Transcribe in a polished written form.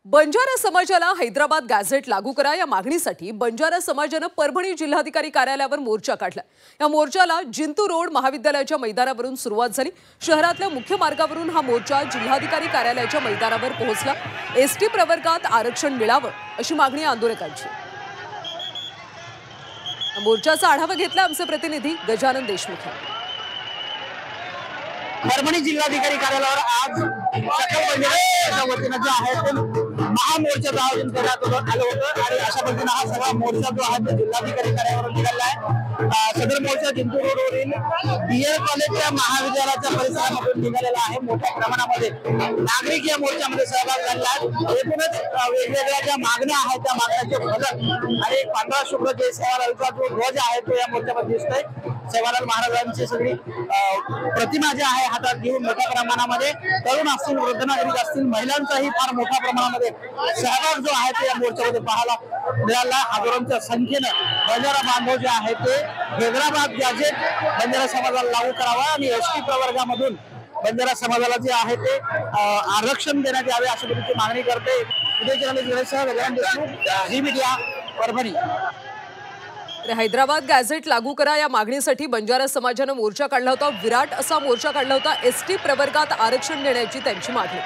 बंजारा समाजाला हैदराबाद गॅझेट लागू करा या मागणीसाठी बंजारा समाजाने परभणी जिल्हाधिकारी कार्यालयावर मोर्चा काढला। या मोर्चाला जिंतूर रोड महाविद्यालयाच्या मैदानावरून सुरुवात झाली। शहरातल्या मुख्य मार्गावरून हा मोर्चा जिल्हाधिकारी कार्यालयाच्या मैदानावर पोहोचला। एसटी प्रवर्गात आरक्षण मिळावं अशी मागणी आंदोलकांची। मोर्चाचा आढावा घेतला आमचे प्रतिनिधी गजानन देशमुख। परभणी जिल्हाधिकारी कार्यालयावर आज सकल बंजारा वतीने जो आहे ते महामोर्चाचं आयोजन करण्यात आलं होतं आणि अशा पद्धतीने हा सगळा मोर्चा जो आहे तो जिल्हाधिकारी कार्यालयावर निघाला आहे। सदर मोर्चा जिंतूर रोडवरील बीएड कॉलेजच्या महाविद्यालयाच्या परिसरामधून निघालेला आहे। मोठ्या प्रमाणामध्ये नागरिक या मोर्चामध्ये सहभाग झाले आहेत। एकूणच वेगवेगळ्या ज्या मागण्या आहेत त्या मागण्यांचे फलक आणि पांढरा शुभ्र जे सेवालालचा जो ध्वज आहे तो या मोर्चामध्ये दिसतोय। सेवालाल महाराजांची सगळी प्रतिमा जी आहे हातात घेऊन मोठ्या प्रमाणामध्ये तरुण असतील, वृद्ध नागरिक असतील, महिलांचाही फार मोठ्या प्रमाणामध्ये सहभाग जो आहे ते या मोर्चामध्ये पाहायला मिळाला। हजारोंच्या संख्येने बंजारा बांधव जे आहे ते हैदराबाद गॅझेट बंजारा समाजाला लागू करावा आणि एसटी प्रवर्गामधून बंजारा समाजाला जे आहे ते आरक्षण देण्यात यावे अशी पद्धतीची मागणी करते। Uday journalist Gajanan Deshmukh, Zee Media, Parbhani. Hyderabad gazette लागू करा या मागणीसाठी बंजारा समाजाने मोर्चा काढला होता। विराट असा मोर्चा काढला होता। एसटी प्रवर्गात आरक्षण देण्याची त्यांची मागणी।